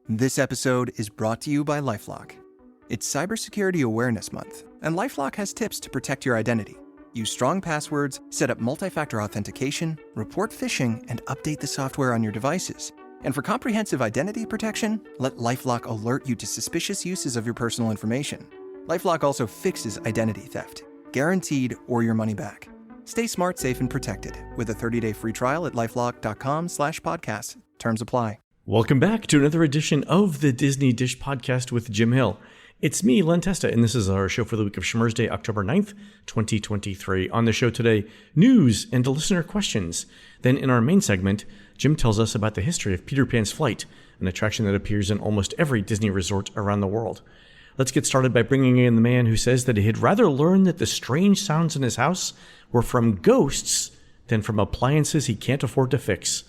This episode is brought to you by LifeLock. It's Cybersecurity Awareness Month, and LifeLock has tips to protect your identity. Use strong passwords, set up multi-factor authentication, report phishing, and update the software on your devices. And for comprehensive identity protection, let LifeLock alert you to suspicious uses of your personal information. LifeLock also fixes identity theft, guaranteed or your money back. Stay smart, safe, and protected with a 30-day free trial at LifeLock.com/podcast. Terms apply. Welcome back to another edition of the Disney Dish Podcast with Jim Hill. It's me, Len Testa, and this is our show for the week of Schmurz Day, October 9th, 2023. On the show today, news and listener questions. Then in our main segment, Jim tells us about the history of Peter Pan's Flight, an attraction that appears in almost every Disney resort around the world. Let's get started by bringing in the man who says that he'd rather learn that the strange sounds in his house were from ghosts than from appliances he can't afford to fix.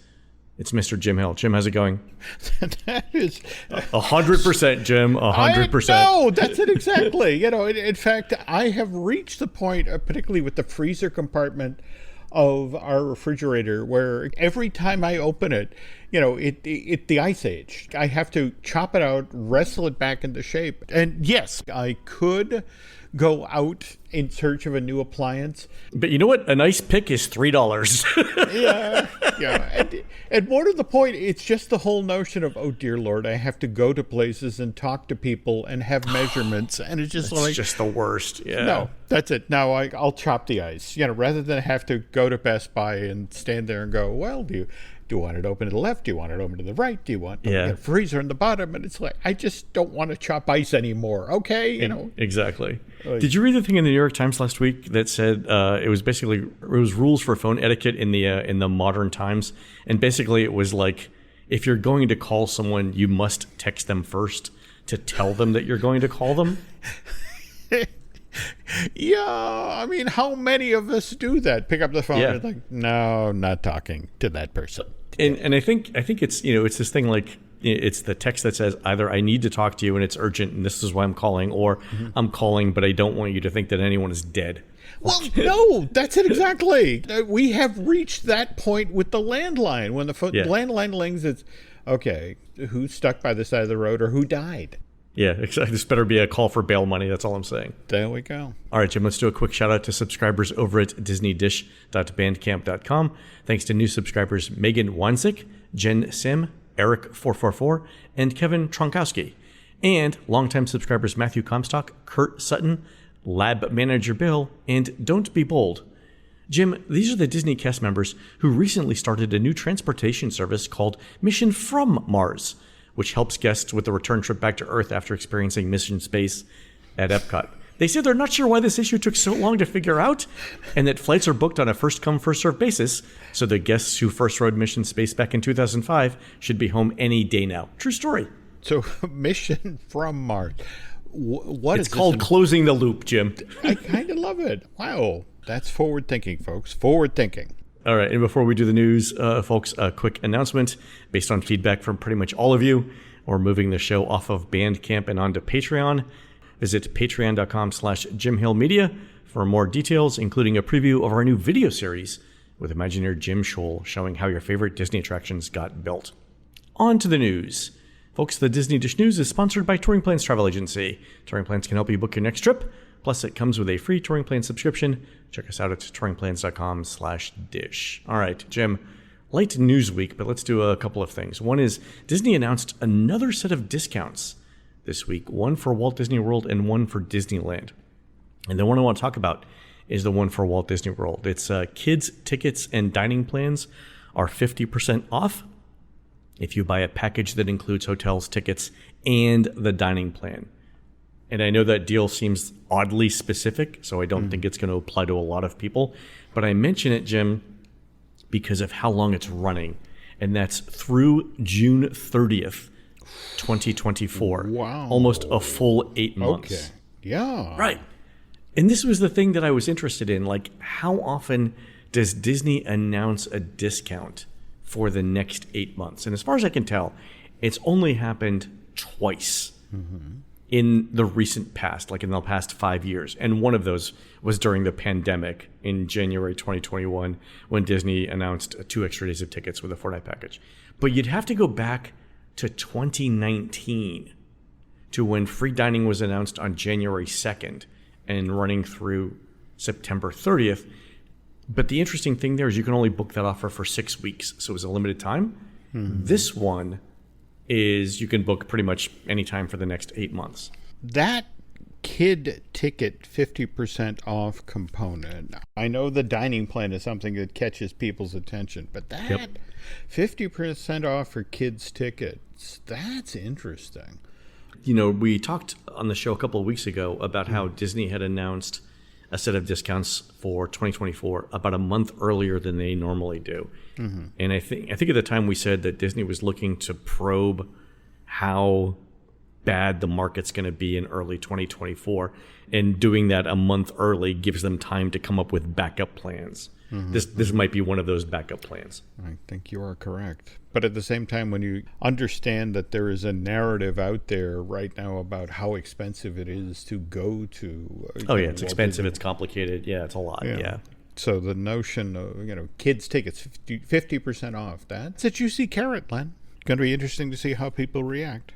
It's Mr. Jim Hill. Jim, how's it going? That is 100%, Jim. 100%. No, that's it exactly. In fact, I have reached the point, particularly with the freezer compartment of our refrigerator, where every time I open it, the Ice Age. I have to chop it out, wrestle it back into shape. And yes, I could go out in search of a new appliance. But you know what? A nice pick is $3. Yeah. And more to the point, it's just the whole notion of, oh dear Lord, I have to go to places and talk to people and have meathmeasurements, and it's just It's just the worst. Yeah. No, that's it. Now I'll chop the ice. Rather than have to go to Best Buy and stand there and go, well, do you want it open to the left? Do you want it open to the right? Do you want a freezer in the bottom? And it's like, I just don't want to chop ice anymore. Okay, Exactly. Did you read the thing in the New York Times last week that said it was rules for phone etiquette in the modern times, and basically it was like, if you're going to call someone, you must text them first to tell them that you're going to call them. Yeah, I mean, how many of us do that? Pick up the phone and like, no, not talking to that person. And I think it's it's this thing like, it's the text that says either I need to talk to you and it's urgent and this is why I'm calling, or I'm calling but I don't want you to think that anyone is dead. Well, no, that's it exactly. We have reached that point with the landline. When the landline rings, it's, okay, who's stuck by the side of the road or who died? Yeah, exactly. This better be a call for bail money. That's all I'm saying. There we go. All right, Jim, let's do a quick shout out to subscribers over at disneydish.bandcamp.com. Thanks to new subscribers Megan Wanzik, Jen Sim, Eric444, and Kevin Tronkowski. And longtime subscribers Matthew Comstock, Kurt Sutton, Lab Manager Bill, and Don't Be Bold. Jim, these are the Disney cast members who recently started a new transportation service called Mission from Mars, which helps guests with the return trip back to Earth after experiencing mission space at Epcot. They say they're not sure why this issue took so long to figure out, and that flights are booked on a first-come, first-served basis, so the guests who first rode mission space back in 2005 should be home any day now. True story. So, Mission from Mars. It's called Closing the Loop, Jim. I kind of love it. Wow. That's forward thinking, folks. Forward thinking. All right, and before we do the news, folks, a quick announcement. Based on feedback from pretty much all of you, we're moving the show off of Bandcamp and onto Patreon. Visit patreon.com/JimHillMedia for more details, including a preview of our new video series with Imagineer Jim Scholl showing how your favorite Disney attractions got built. On to the news. Folks, the Disney Dish News is sponsored by Touring Plans Travel Agency. Touring Plans can help you book your next trip. Plus, it comes with a free Touring Plan subscription. Check us out at touringplans.com/dish. All right, Jim, light news week, but let's do a couple of things. One is Disney announced another set of discounts this week, one for Walt Disney World and one for Disneyland. And the one I want to talk about is the one for Walt Disney World. It's kids' tickets and dining plans are 50% off if you buy a package that includes hotels, tickets, and the dining plan. And I know that deal seems oddly specific, so I don't think it's going to apply to a lot of people. But I mention it, Jim, because of how long it's running. And that's through June 30th, 2024. Wow. Almost a full 8 months. Okay. Yeah. Right. And this was the thing that I was interested in. Like, how often does Disney announce a discount for the next 8 months? And as far as I can tell, it's only happened twice in the recent past, like in the past 5 years. And one of those was during the pandemic in January 2021 when Disney announced 2 extra days of tickets with a 4-night package. But you'd have to go back to 2019, to when free dining was announced on January 2nd and running through September 30th. But the interesting thing there is you can only book that offer for 6 weeks, so it was a limited time. This one is you can book pretty much any time for the next 8 months. That kid ticket 50% off component, I know the dining plan is something that catches people's attention, but that 50% off for kids tickets, that's interesting. You know, we talked on the show a couple of weeks ago about how Disney had announced a set of discounts for 2024 about a month earlier than they normally do. And I think at the time we said that Disney was looking to probe how bad the market's going to be in early 2024, and doing that a month early gives them time to come up with backup plans. This might be one of those backup plans. I think you are correct. But at the same time, when you understand that there is a narrative out there right now about how expensive it is to go to... it's expensive, it's complicated. Yeah, it's a lot, yeah. So the notion of, kids tickets 50% off, that's a juicy carrot, Len. Going to be interesting to see how people react.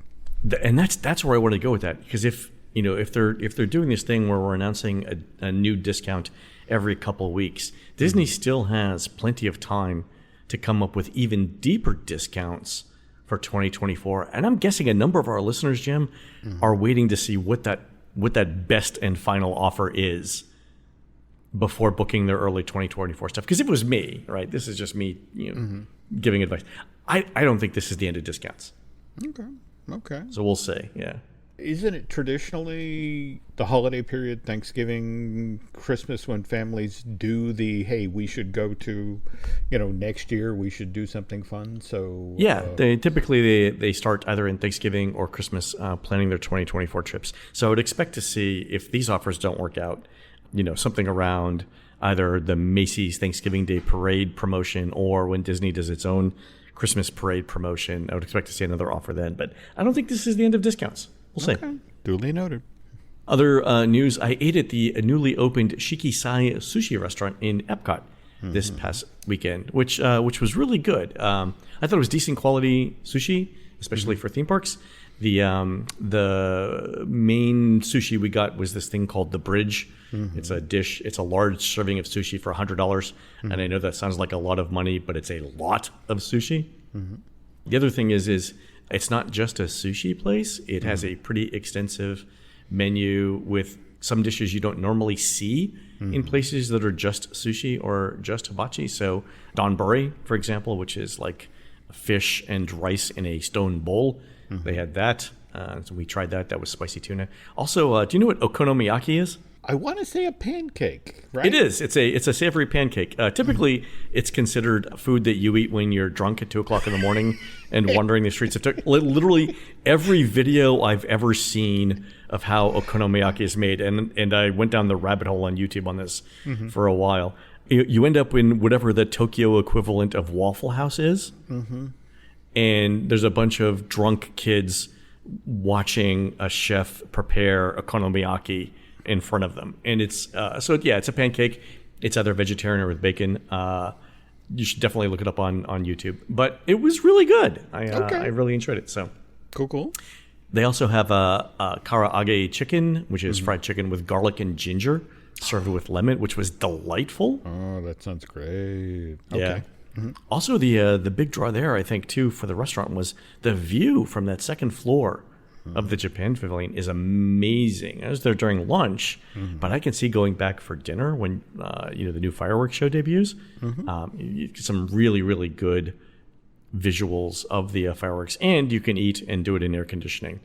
And that's where I want to go with that, because if they're doing this thing where we're announcing a new discount every couple of weeks, Disney still has plenty of time to come up with even deeper discounts for 2024. And I'm guessing a number of our listeners, Jim, are waiting to see what that best and final offer is before booking their early 2024 stuff. Because if it was me, right, this is just me giving advice. I don't think this is the end of discounts. Okay. So we'll see, yeah. Isn't it traditionally the holiday period, Thanksgiving, Christmas, when families do hey, we should go to, next year we should do something fun? So yeah, they typically start either in Thanksgiving or Christmas planning their 2024 trips. So I would expect to see, if these offers don't work out, something around either the Macy's Thanksgiving Day Parade promotion or when Disney does its own Christmas parade promotion. I would expect to see another offer then, but I don't think this is the end of discounts. We'll see. Duly noted. Other news, I ate at the newly opened Shikisai sushi restaurant in Epcot this past weekend, which was really good. I thought it was decent quality sushi, especially for theme parks. The main sushi we got was this thing called the Bridge. It's a dish. It's a large serving of sushi for $100. And I know that sounds like a lot of money, but it's a lot of sushi. The other thing is it's not just a sushi place. It has a pretty extensive menu with some dishes you don't normally see in places that are just sushi or just hibachi. So donburi, for example, which is like fish and rice in a stone bowl. They had that. So we tried that. That was spicy tuna. Also, do you know what okonomiyaki is? I want to say a pancake, right? It is. It's a savory pancake. Typically, it's considered food that you eat when you're drunk at 2 o'clock in the morning and wandering the streets of Tokyo. Literally every video I've ever seen of how okonomiyaki is made, and I went down the rabbit hole on YouTube on this for a while. You end up in whatever the Tokyo equivalent of Waffle House is, and there's a bunch of drunk kids watching a chef prepare okonomiyaki in front of them. And it's it's a pancake. It's either vegetarian or with bacon. You should definitely look it up on YouTube. But it was really good. I really enjoyed it. So cool. They also have a karaage chicken, which is fried chicken with garlic and ginger, served with lemon, which was delightful. Oh, that sounds great. Yeah. Also, the big draw there, I think, too, for the restaurant was the view from that second floor of the Japan Pavilion is amazing. I was there during lunch, but I can see going back for dinner when the new fireworks show debuts. You get some really, really good visuals of the fireworks, and you can eat and do it in air conditioning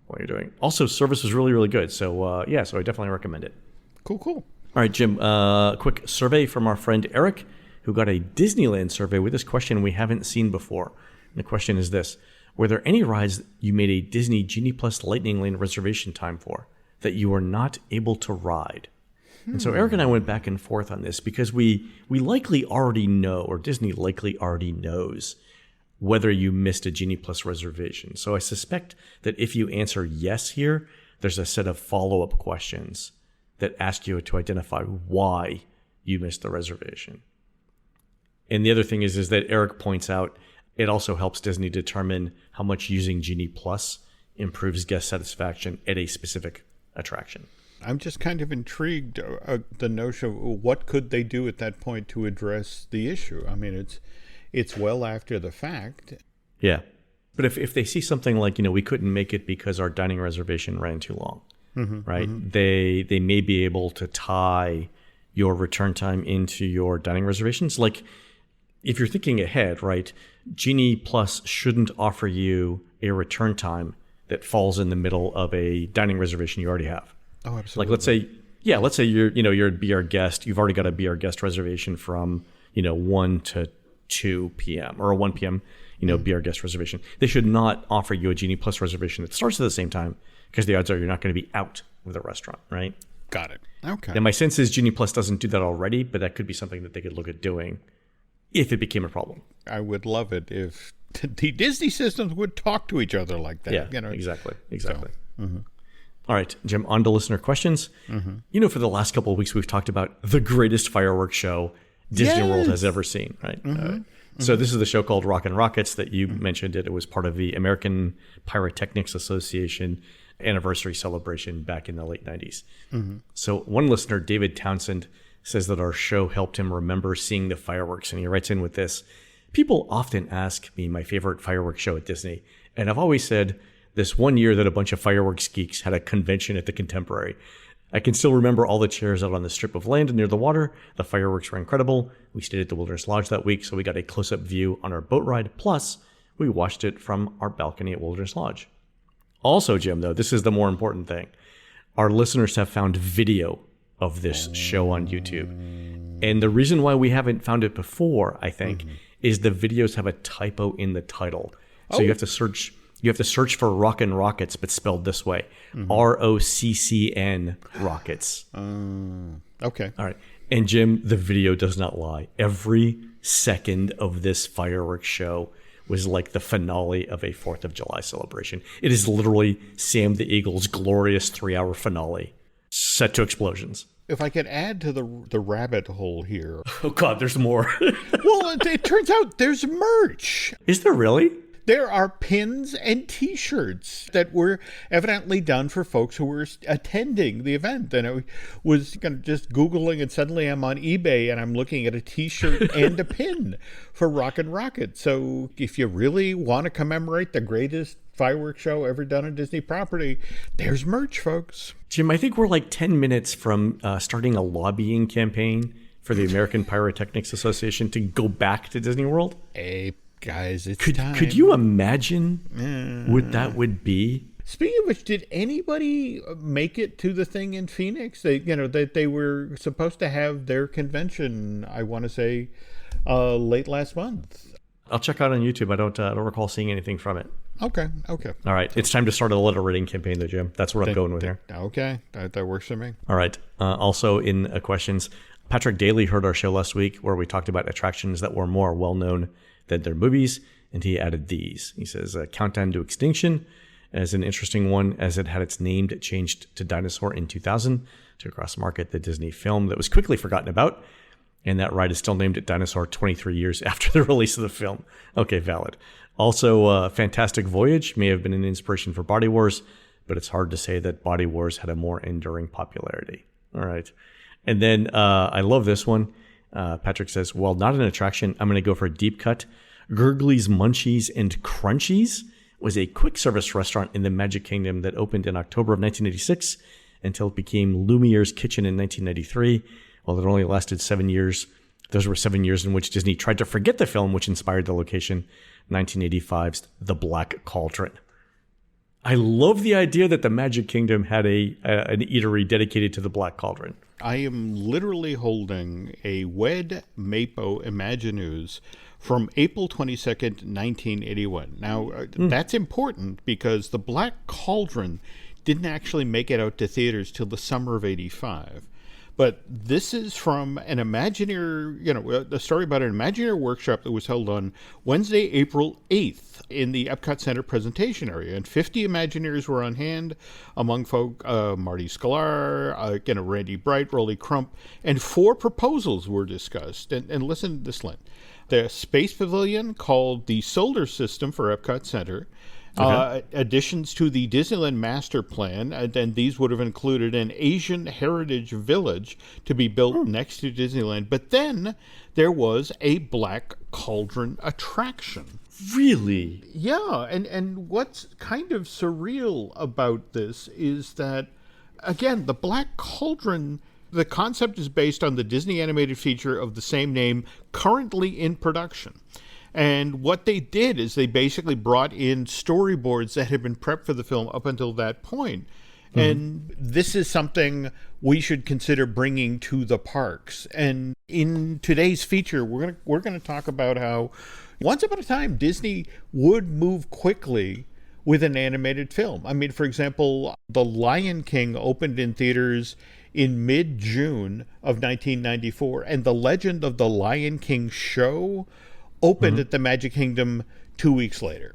while you're doing it. Also, service was really, really good. So so I definitely recommend it. Cool. All right, Jim, quick survey from our friend Eric, who got a Disneyland survey with this question we haven't seen before. And the question is this: were there any rides you made a Disney Genie Plus Lightning Lane reservation time for that you were not able to ride? And so Eric and I went back and forth on this because we likely already know, or Disney likely already knows, whether you missed a Genie Plus reservation. So I suspect that if you answer yes here, there's a set of follow-up questions that ask you to identify why you missed the reservation. And the other thing is that Eric points out it also helps Disney determine how much using Genie Plus improves guest satisfaction at a specific attraction. I'm just kind of intrigued the notion of what could they do at that point to address the issue. I mean, it's well after the fact. Yeah. But if they see something like, we couldn't make it because our dining reservation ran too long, right? Mm-hmm. They may be able to tie your return time into your dining reservations. Like, if you're thinking ahead, right, Genie Plus shouldn't offer you a return time that falls in the middle of a dining reservation you already have. Oh, absolutely. Like, let's say you're a Be Our Guest. You've already got a Be Our Guest reservation from 1 to 2 p.m. or a 1 p.m. Be Our Guest reservation. They should not offer you a Genie Plus reservation that starts at the same time, because the odds are you're not going to be out of the restaurant, right? Got it. Okay. And my sense is Genie Plus doesn't do that already, but that could be something that they could look at doing if it became a problem. I would love it if the Disney systems would talk to each other like that. Yeah, exactly. So, All right, Jim, on to listener questions. Mm-hmm. For the last couple of weeks, we've talked about the greatest fireworks show Disney World has ever seen, right? Mm-hmm. So this is the show called Rockin' Rockets that you mentioned. It was part of the American Pyrotechnics Association anniversary celebration back in the late 90s. Mm-hmm. So one listener, David Townsend, says that our show helped him remember seeing the fireworks. And he writes in with this: people often ask me my favorite fireworks show at Disney. And I've always said this one year that a bunch of fireworks geeks had a convention at the Contemporary. I can still remember all the chairs out on the strip of land near the water. The fireworks were incredible. We stayed at the Wilderness Lodge that week, so we got a close-up view on our boat ride. Plus, we watched it from our balcony at Wilderness Lodge. Also, Jim, though, this is the more important thing. Our listeners have found video of this show on YouTube. And the reason why we haven't found it before, I think, is the videos have a typo in the title. So you have to search... You have to search for Rockin' Rockets, but spelled this way. ROCCN Rockets. Okay. All right. And Jim, the video does not lie. Every second of this fireworks show was like the finale of a 4th of July celebration. It is literally Sam the Eagle's glorious 3-hour finale set to explosions. If I could add to the rabbit hole here. Oh, God, there's more. Well, it turns out there's merch. Is there really? There are pins and T-shirts that were evidently done for folks who were attending the event. And I was just Googling, and suddenly I'm on eBay and I'm looking at a T-shirt and a pin for Rockin' Rocket. So if you really want to commemorate the greatest fireworks show ever done on Disney property, there's merch, folks. Jim, I think we're like 10 minutes from starting a lobbying campaign for the American Pyrotechnics Association to go back to Disney World. Guys, it's time. Could you imagine what that would be? Speaking of which, did anybody make it to the thing in Phoenix? They were supposed to have their convention, I want to say, late last month. I'll check out on YouTube. I don't recall seeing anything from it. Okay. All right. It's time to start a letter writing campaign, though, Jim. That's what I'm going with here. Okay. That works for me. All right. Also in questions, Patrick Daly heard our show last week where we talked about attractions that were more well-known than their movies, and he added these. He says, Countdown to Extinction as an interesting one, as it had its name changed to Dinosaur in 2000 to cross-market the Disney film that was quickly forgotten about, and that ride is still named Dinosaur 23 years after the release of the film. Okay, valid. Also, Fantastic Voyage may have been an inspiration for Body Wars, but it's hard to say that Body Wars had a more enduring popularity. All right. And then I love this one. Patrick says, well, not an attraction. I'm going to go for a deep cut. Gurgley's Munchies and Crunchies was a quick service restaurant in the Magic Kingdom that opened in October of 1986 until it became Lumiere's Kitchen in 1993. While it only lasted 7 years, those were 7 years in which Disney tried to forget the film which inspired the location, 1985's The Black Cauldron. I love the idea that the Magic Kingdom had an eatery dedicated to the Black Cauldron. I am literally holding a Wed Mapo Imaginews from April 22nd, 1981. Now, that's important because the Black Cauldron didn't actually make it out to theaters till the summer of 85. But this is from an Imagineer, a story about an Imagineer workshop that was held on Wednesday, April 8th in the Epcot Center presentation area. And 50 Imagineers were on hand, among folk Marty Sklar, Randy Bright, Rolly Crump, and 4 proposals were discussed. And listen to this, Lynn. The Space Pavilion, called the Solar System for Epcot Center, additions to the Disneyland Master Plan, and these would have included an Asian Heritage Village to be built next to Disneyland. But then there was a Black Cauldron attraction. Really? Yeah, and what's kind of surreal about this is that, again, the Black Cauldron, the concept is based on the Disney animated feature of the same name currently in production. And what they did is they basically brought in storyboards that had been prepped for the film up until that point. Mm-hmm. And this is something we should consider bringing to the parks. And in today's feature, we're going to talk about how once upon a time Disney would move quickly with an animated film. I mean, for example, The Lion King opened in theaters in mid-June of 1994, and The Legend of the Lion King show opened at the Magic Kingdom 2 weeks later.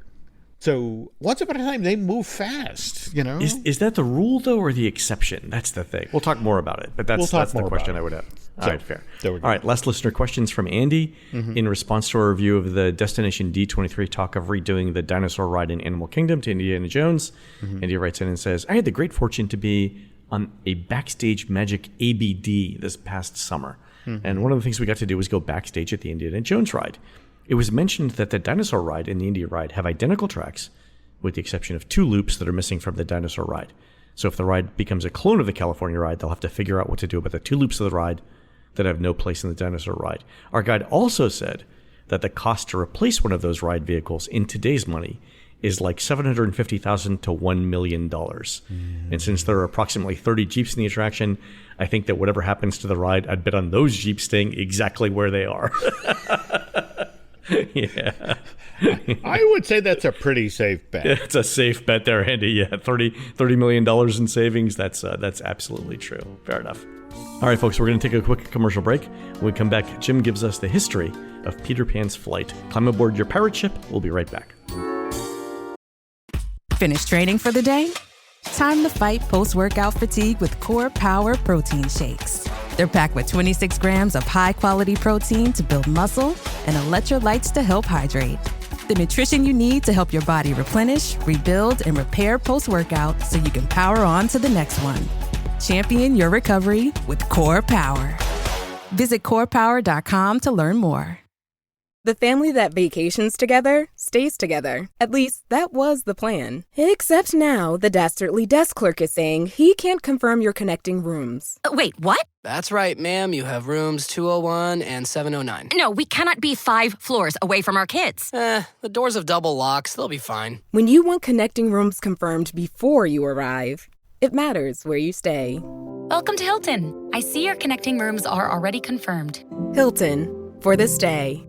So once upon a time, they move fast, Is that the rule, though, or the exception? That's the thing. We'll talk more about it, but that's the question I would have. All right, fair. There we go. All right, last listener questions from Andy. In response to our review of the Destination D23 talk of redoing the dinosaur ride in Animal Kingdom to Indiana Jones, Andy writes in and says, I had the great fortune to be on a Backstage Magic ABD this past summer. And one of the things we got to do was go backstage at the Indiana Jones ride. It was mentioned that the dinosaur ride and the India ride have identical tracks, with the exception of 2 loops that are missing from the dinosaur ride. So if the ride becomes a clone of the California ride, they'll have to figure out what to do about the 2 loops of the ride that have no place in the dinosaur ride. Our guide also said that the cost to replace one of those ride vehicles in today's money is like $750,000 to $1 million. And since there are approximately 30 Jeeps in the attraction, I think that whatever happens to the ride, I'd bet on those Jeeps staying exactly where they are. Yeah. I would say that's a pretty safe bet. Yeah, it's a safe bet there, Andy. Yeah, $30 million in savings. That's absolutely true. Fair enough. All right, folks, we're going to take a quick commercial break. When we come back, Jim gives us the history of Peter Pan's flight. Climb aboard your pirate ship. We'll be right back. Finished training for the day? Time to fight post-workout fatigue with Core Power Protein Shakes. They're packed with 26 grams of high-quality protein to build muscle and electrolytes to help hydrate. The nutrition you need to help your body replenish, rebuild, and repair post-workout so you can power on to the next one. Champion your recovery with Core Power. Visit corepower.com to learn more. The family that vacations together stays together. At least, that was the plan. Except now, the Dastardly desk clerk is saying he can't confirm your connecting rooms. Wait, what? That's right, ma'am. You have rooms 201 and 709. No, we cannot be 5 floors away from our kids. The doors have double locks. They'll be fine. When you want connecting rooms confirmed before you arrive, it matters where you stay. Welcome to Hilton. I see your connecting rooms are already confirmed. Hilton, for the stay.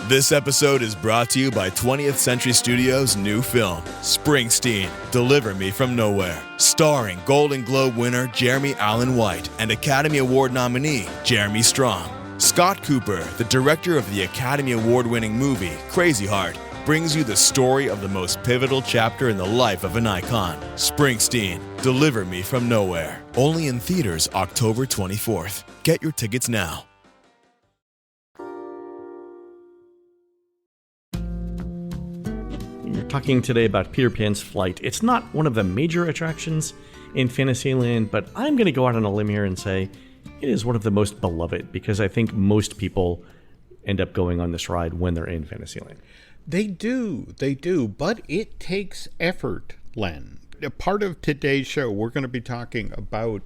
This episode is brought to you by 20th Century Studios' new film, Springsteen, Deliver Me From Nowhere, starring Golden Globe winner Jeremy Allen White and Academy Award nominee Jeremy Strong. Scott Cooper, the director of the Academy Award-winning movie Crazy Heart, brings you the story of the most pivotal chapter in the life of an icon. Springsteen, Deliver Me From Nowhere. Only in theaters October 24th. Get your tickets now. We're talking today about Peter Pan's flight. It's not one of the major attractions in Fantasyland, but I'm going to go out on a limb here and say it is one of the most beloved because I think most people end up going on this ride when they're in Fantasyland. They do, but it takes effort, Len. A part of today's show, we're going to be talking about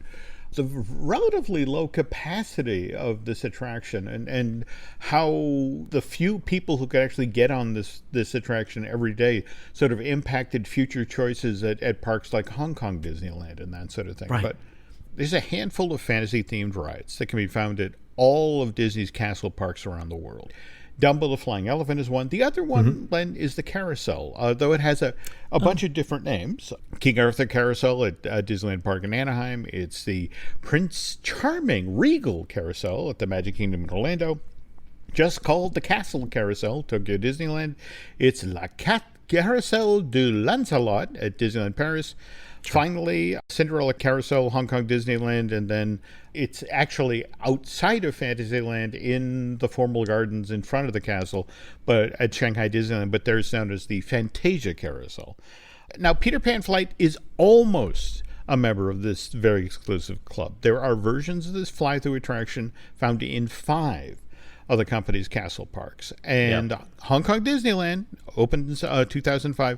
the relatively low capacity of this attraction and how the few people who could actually get on this attraction every day sort of impacted future choices at parks like Hong Kong Disneyland and that sort of thing. Right. But there's a handful of fantasy-themed rides that can be found at all of Disney's castle parks around the world. Dumbo the Flying Elephant is one. The other one, Len, is the Carousel, though it has a bunch of different names. King Arthur Carousel at Disneyland Park in Anaheim. It's the Prince Charming Regal Carousel at the Magic Kingdom in Orlando. Just called the Castle Carousel, Tokyo Disneyland. It's La Carousel du Lancelot at Disneyland Paris. Finally, Cinderella Carousel, Hong Kong Disneyland, and then it's actually outside of Fantasyland in the formal gardens in front of the castle, but at Shanghai Disneyland, but there's known as the Fantasia Carousel. Now, Peter Pan Flight is almost a member of this very exclusive club. There are versions of this fly-through attraction found in 5 of the company's castle parks. And Hong Kong Disneyland, opened in 2005,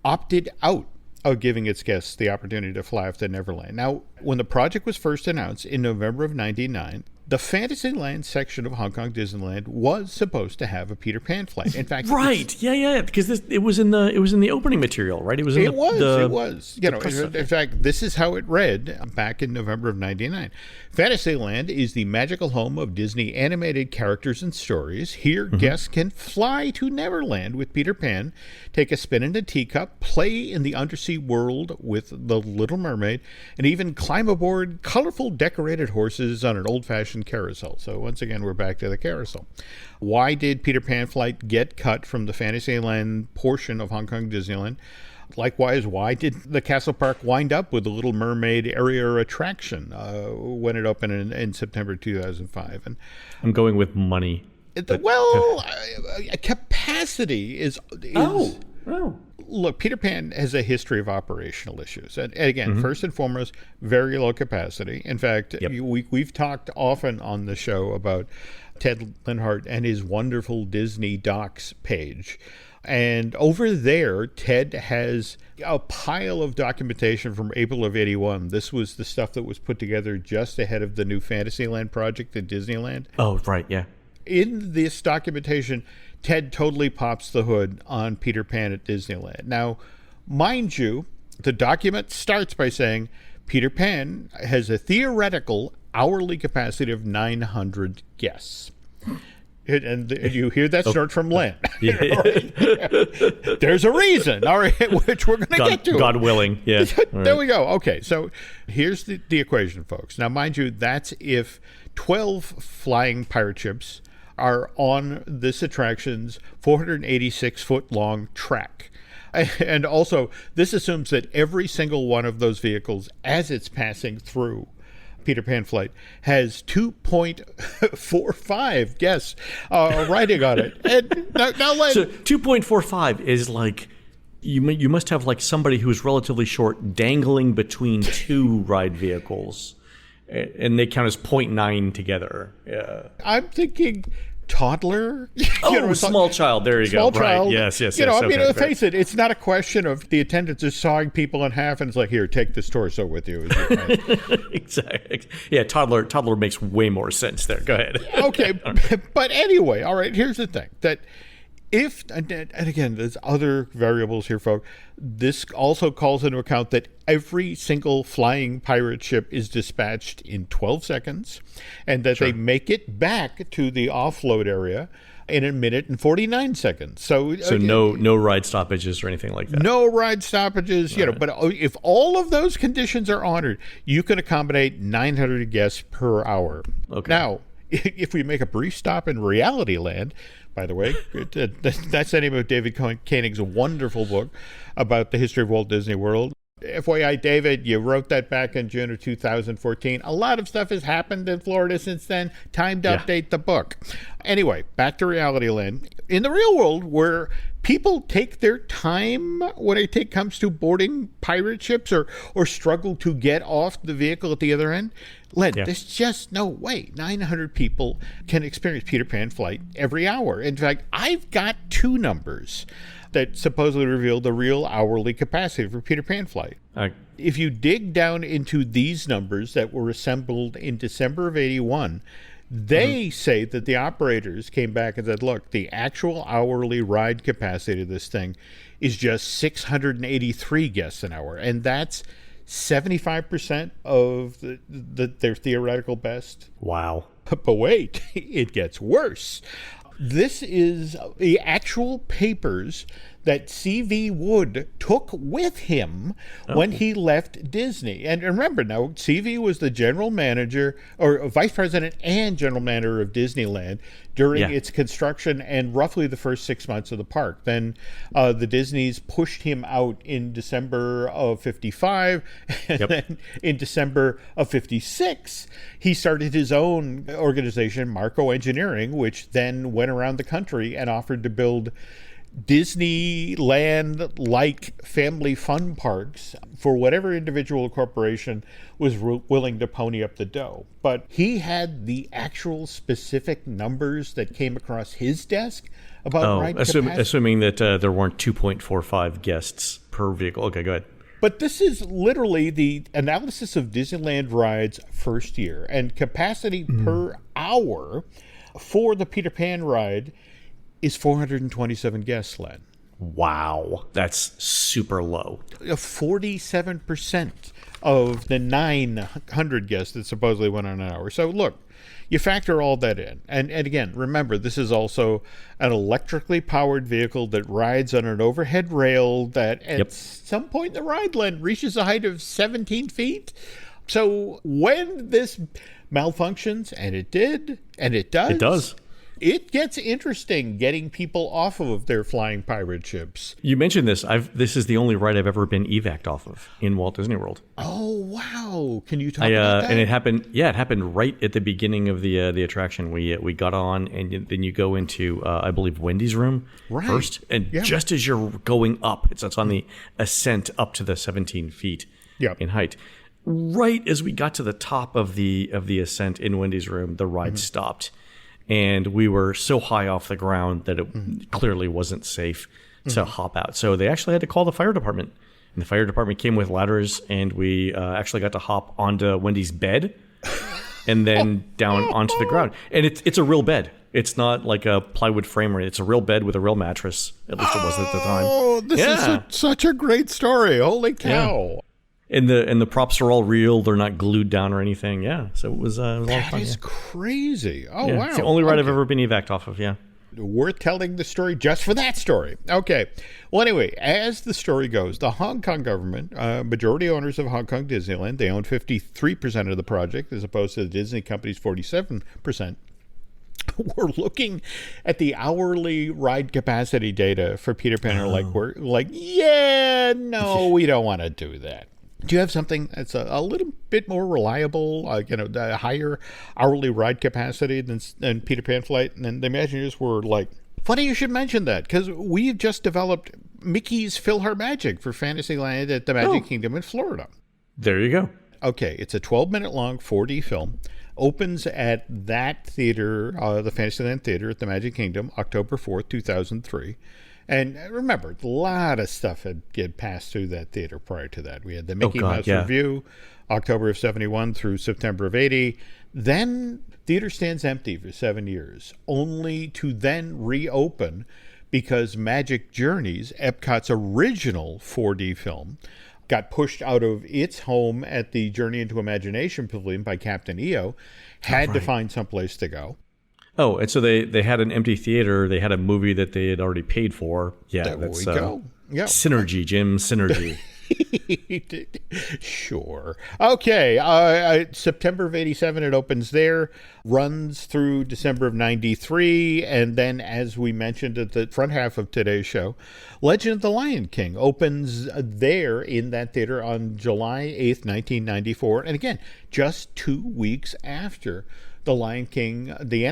opted out of giving its guests the opportunity to fly off to Neverland. Now, when the project was first announced in November of 1999, the Fantasyland section of Hong Kong Disneyland was supposed to have a Peter Pan flight. In fact, because it was in the opening material, right? It was. It was. You know, in fact, this is how it read back in November of '99. Fantasyland is the magical home of Disney animated characters and stories. Here, guests can fly to Neverland with Peter Pan, take a spin in a teacup, play in the undersea world with the Little Mermaid, and even climb aboard colorful decorated horses on an old-fashioned carousel. So once again, we're back to the carousel. Why did Peter Pan Flight get cut from the Fantasyland portion of Hong Kong Disneyland? Likewise, why did the Castle Park wind up with the Little Mermaid area attraction when it opened in September 2005? And I'm going with money. Capacity is Look, Peter Pan has a history of operational issues. And again, first and foremost, very low capacity. In fact, we've talked often on the show about Ted Linhart and his wonderful Disney Docs page. And over there, Ted has a pile of documentation from April of '81. This was the stuff that was put together just ahead of the new Fantasyland project at Disneyland. Oh, right, yeah. In this documentation, Ted totally pops the hood on Peter Pan at Disneyland. Now, mind you, the document starts by saying Peter Pan has a theoretical hourly capacity of 900 guests. And you hear that snort from Len. There's a reason, all right, which we're going to get to. God willing, yeah. There we go. Okay, so here's the equation, folks. Now, mind you, that's if 12 flying pirate ships are on this attraction's 486-foot-long track. And also, this assumes that every single one of those vehicles, as it's passing through Peter Pan Flight, has 2.45 guests riding on it. And now so 2.45 is like you must have like somebody who's relatively short dangling between 2 ride vehicles, and they count as 0.9 together. Yeah, I'm thinking toddler. Small child. There you go. Small child. Right. Yes. Face it, it's not a question of the attendants are sawing people in half and it's like, here, take this torso with you. Exactly. Yeah, toddler makes way more sense there. Go ahead. Okay. But anyway, all right, here's the thing. That if, and again, there's other variables here, folks, this also calls into account that every single flying pirate ship is dispatched in 12 seconds and that they make it back to the offload area in 1 minute and 49 seconds. So no ride stoppages or anything like that. No ride stoppages, but if all of those conditions are honored, you can accommodate 900 guests per hour. Okay. Now, if we make a brief stop in Reality Land, by the way, that's the name of David Koenig's wonderful book about the history of Walt Disney World. FYI, David, you wrote that back in June of 2014. A lot of stuff has happened in Florida since then. Time to update the book. Anyway, back to Reality Land. In the real world, where people take their time when it comes to boarding pirate ships or struggle to get off the vehicle at the other end, there's just no way 900 people can experience Peter Pan Flight every hour. In fact, I've got 2 numbers that supposedly reveal the real hourly capacity for Peter Pan Flight. If you dig down into these numbers that were assembled in December of '81, they say that the operators came back and said, look, the actual hourly ride capacity of this thing is just 683 guests an hour. And that's 75% of their theoretical best. Wow. But wait, it gets worse. This is the actual papers that C.V. Wood took with him when he left Disney. And remember now, C.V. was the general manager, or vice president and general manager of Disneyland during its construction and roughly the first 6 months of the park. Then the Disneys pushed him out in December of 55, and then in December of 56, he started his own organization, Marco Engineering, which then went around the country and offered to build Disneyland-like family fun parks for whatever individual corporation was willing to pony up the dough. But he had the actual specific numbers that came across his desk about ride capacity. Assuming that there weren't 2.45 guests per vehicle. Okay, go ahead. But this is literally the analysis of Disneyland rides first year, and capacity per hour for the Peter Pan ride is 427 guests, Len. Wow. That's super low. 47% of the 900 guests that supposedly went on an hour. So look, you factor all that in. And again, remember, this is also an electrically powered vehicle that rides on an overhead rail that at some point in the ride, Len, reaches a height of 17 feet. So when this malfunctions, and it did, and it does. It gets interesting getting people off of their flying pirate ships. You mentioned this. This is the only ride I've ever been evac off of in Walt Disney World. Oh, wow. Can you talk about that? And it happened right at the beginning of the attraction. We got on, and then you go into, I believe, Wendy's room first. And just as you're going up, it's on the ascent up to the 17 feet in height. Right as we got to the top of the ascent in Wendy's room, the ride stopped. And we were so high off the ground that it clearly wasn't safe to hop out. So they actually had to call the fire department. And the fire department came with ladders, and we actually got to hop onto Wendy's bed and then down onto the ground. And it's a real bed. It's not like a plywood frame. It's a real bed with a real mattress. At least it was at the time. Oh, this is such a great story. Holy cow. Yeah. And the props are all real. They're not glued down or anything. Yeah, so it was a lot of fun. That is crazy. Oh, wow. It's the only ride I've ever been evac off of, Worth telling the story just for that story. Okay. Well, anyway, as the story goes, the Hong Kong government, majority owners of Hong Kong Disneyland, they own 53% of the project as opposed to the Disney company's 47%. We're looking at the hourly ride capacity data for Peter Pan. We're like, we don't want to do that. Do you have something that's a little bit more reliable, the higher hourly ride capacity than Peter Pan Flight? And the Imagineers were like, funny you should mention that, because we've just developed Mickey's PhilharMagic for Fantasyland at the Magic Kingdom in Florida. There you go. Okay, it's a 12-minute long 4D film. Opens at that theater, the Fantasyland Theater at the Magic Kingdom, October 4th, 2003. And remember, a lot of stuff had passed through that theater prior to that. We had the Mickey Mouse Review, October of 71 through September of 80. Then theater stands empty for 7 years, only to then reopen because Magic Journeys, Epcot's original 4D film, got pushed out of its home at the Journey into Imagination Pavilion by Captain EO, had to find someplace to go. Oh, and so they had an empty theater. They had a movie that they had already paid for. Yeah, there we go. Yeah. Synergy, Jim. Synergy. Sure. Okay. September of 87, it opens there, runs through December of 93. And then, as we mentioned at the front half of today's show, Legend of the Lion King opens there in that theater on July 8th, 1994. And again, just 2 weeks after The Lion King, the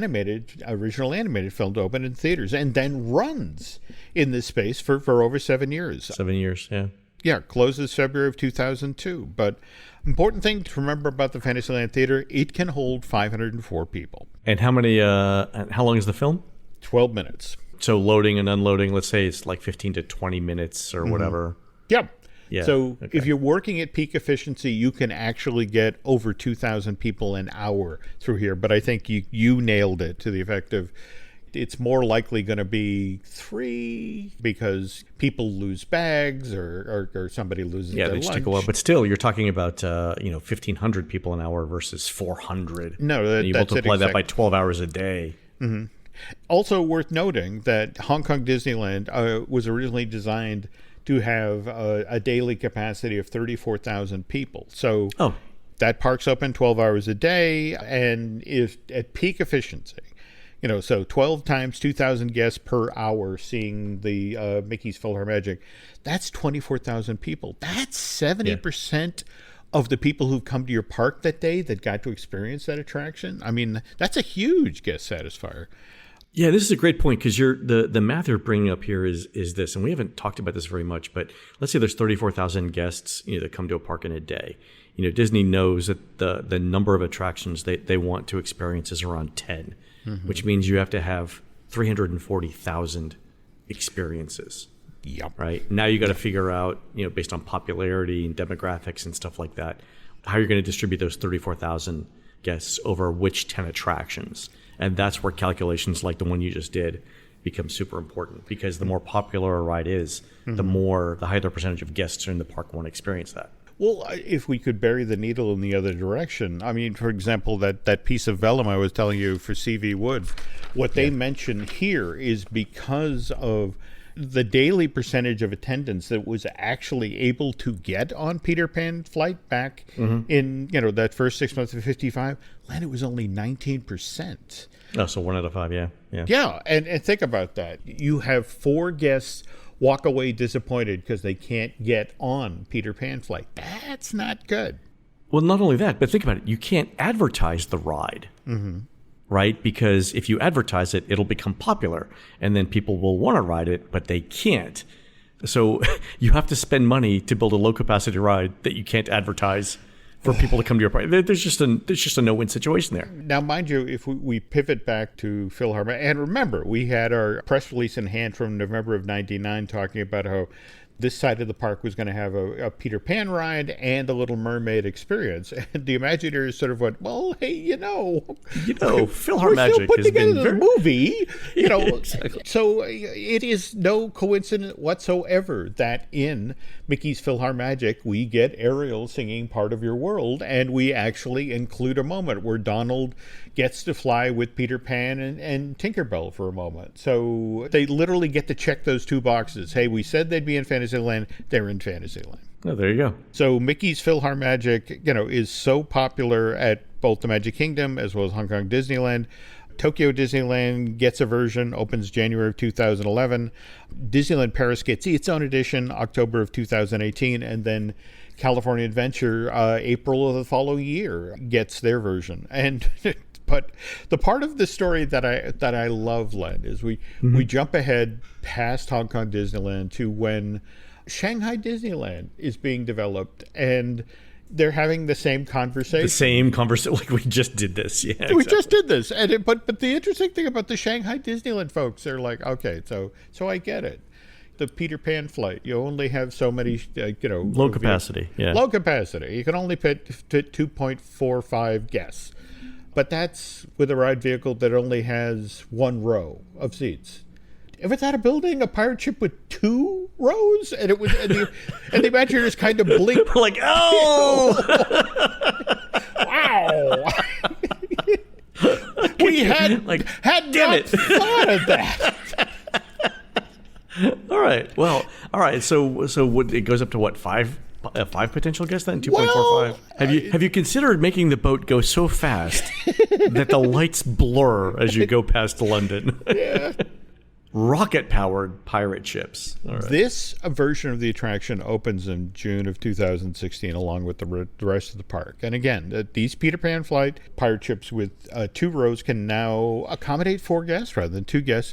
original animated film, to open in theaters, and then runs in this space for over 7 years. 7 years, yeah. Yeah, closes February of 2002. But important thing to remember about the Fantasyland Theater, it can hold 504 people. And how long is the film? 12 minutes. So loading and unloading, let's say it's like 15 to 20 minutes or whatever. Yep. Yeah, so if you're working at peak efficiency, you can actually get over 2,000 people an hour through here. But I think you nailed it to the effect of it's more likely going to be 3 because people lose bags or somebody loses their lunch. Stick a while. But still, you're talking about 1,500 people an hour versus 400. No, and you multiply that by 12 hours a day. Mm-hmm. Also worth noting that Hong Kong Disneyland was originally designed to have a daily capacity of 34,000 people. So that park's open 12 hours a day and is at peak efficiency. So 12 times 2,000 guests per hour seeing the Mickey's PhilharMagic, that's 24,000 people. That's 70% of the people who've come to your park that day that got to experience that attraction. I mean, that's a huge guest satisfier. Yeah, this is a great point because the math you're bringing up here is this, and we haven't talked about this very much, but let's say there's 34,000 guests that come to a park in a day. Disney knows that the number of attractions they want to experience is around 10, which means you have to have 340,000 experiences. Yep. Right? Now you got to figure out, based on popularity and demographics and stuff like that, how you're going to distribute those 34,000 guests over which 10 attractions. And that's where calculations like the one you just did become super important, because the more popular a ride is, the higher the percentage of guests in the park want to experience that. Well, if we could bury the needle in the other direction, I mean, for example, that piece of vellum I was telling you for CV Wood, what they mention here is because of the daily percentage of attendance that was actually able to get on Peter Pan Flight back in, that first 6 months of 55, Len, it was only 19%. Oh, so 1 out of 5, yeah. Yeah, and think about that. You have 4 guests walk away disappointed because they can't get on Peter Pan Flight. That's not good. Well, not only that, but think about it. You can't advertise the ride, right? Because if you advertise it, it'll become popular, and then people will want to ride it, but they can't. So you have to spend money to build a low-capacity ride that you can't advertise for people to come to your park. There's just a no-win situation there. Now, mind you, if we pivot back to PhilharMagic, and remember, we had our press release in hand from November of '99 talking about how this side of the park was going to have a Peter Pan ride and a Little Mermaid experience. And the Imagineers sort of went, well, hey, PhilharMagic has been very... movie, Exactly. So it is no coincidence whatsoever that in Mickey's PhilharMagic, we get Ariel singing Part of Your World, and we actually include a moment where Donald gets to fly with Peter Pan and Tinkerbell for a moment. So they literally get to check those 2 boxes. Hey, we said they'd be in Fantasyland. They're in Fantasyland. Oh, there you go. So Mickey's PhilharMagic, is so popular at both the Magic Kingdom as well as Hong Kong Disneyland. Tokyo Disneyland gets a version, opens January of 2011. Disneyland Paris gets its own edition, October of 2018, and then California Adventure, April of the following year, gets their version. And but the part of the story that I love, Len, is we jump ahead past Hong Kong Disneyland to when Shanghai Disneyland is being developed, and they're having the same conversation. Like we just did this. Yeah, exactly. We just did this. And but the interesting thing about the Shanghai Disneyland folks, they're like, okay, so I get it. The Peter Pan flight, you only have so many, low capacity. Yeah, low capacity. You can only fit 2.45 guests, but that's with a ride vehicle that only has 1 row of seats. If it's at a building, a pirate ship with 2 rows, and the Imagineers kind of blinked. Like, oh, wow! We had not thought of that. All right. Well, all right. So it goes up to what, 5 potential guests then? 2.45. Well, have you considered making the boat go so fast that the lights blur as you go past London? Yeah. Rocket-powered pirate ships. All right. This version of the attraction opens in June of 2016, along with the rest of the park. And again, these Peter Pan Flight pirate ships with 2 rows can now accommodate 4 guests rather than 2 guests.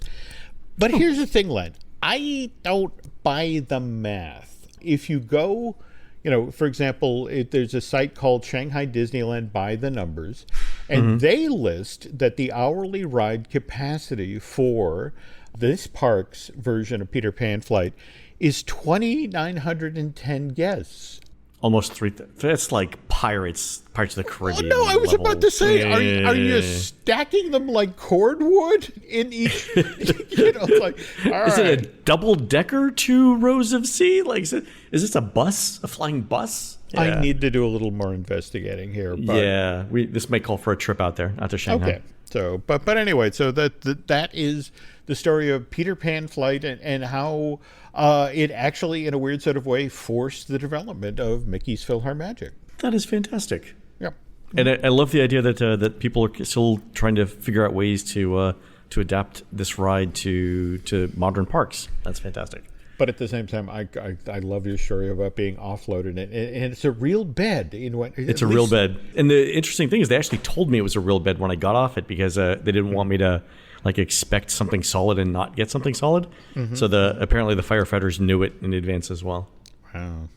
But here's the thing, Len. I don't buy the math. If you go, for example, there's a site called Shanghai Disneyland by the numbers, and they list that the hourly ride capacity for this park's version of Peter Pan Flight is 2,910 guests. Almost 3. That's like Pirates of the Caribbean. Oh, no, I was level. about to say, are you stacking them like cordwood in each? Like, is it a double-decker 2 rows of sea? Like, is this a bus, a flying bus? Yeah. I need to do a little more investigating here. But... Yeah, this may call for a trip out to Shanghai. Okay. So, but anyway, so that is the story of Peter Pan Flight and how it actually, in a weird sort of way, forced the development of Mickey's PhilharMagic. That is fantastic. Yep. And I love the idea that people are still trying to figure out ways to adapt this ride to modern parks. That's fantastic. But at the same time, I love your story about being offloaded, and it's a real bed. It's a real bed. And the interesting thing is they actually told me it was a real bed when I got off it because they didn't want me to expect something solid and not get something solid. Mm-hmm. So apparently the firefighters knew it in advance as well. Wow.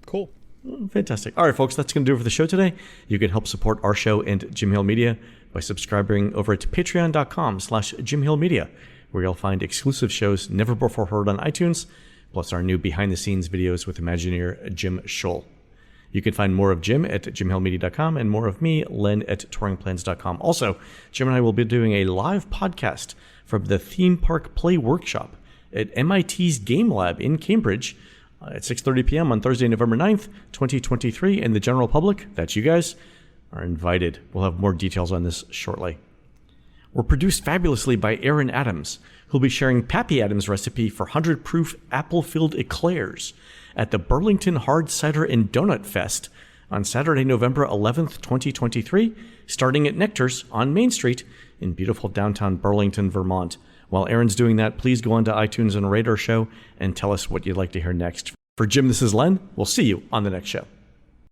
Cool. Fantastic. All right, folks, that's going to do it for the show today. You can help support our show and Jim Hill Media by subscribing over at patreon.com/JimHillMedia, where you'll find exclusive shows never before heard on iTunes, plus our new behind-the-scenes videos with Imagineer Jim Scholl. You can find more of Jim at jimhillmedia.com and more of me, Len, at touringplans.com. Also, Jim and I will be doing a live podcast from the Theme Park Play Workshop at MIT's Game Lab in Cambridge at 6:30 p.m. on Thursday, November 9th, 2023, and the general public, that's you guys, are invited. We'll have more details on this shortly. We're produced fabulously by Aaron Adams, who'll be sharing Pappy Adams' recipe for 100-proof apple-filled eclairs at the Burlington Hard Cider and Donut Fest on Saturday, November 11th, 2023, starting at Nectar's on Main Street in beautiful downtown Burlington, Vermont. While Aaron's doing that, please go onto iTunes and rate our show and tell us what you'd like to hear next. For Jim, this is Len. We'll see you on the next show.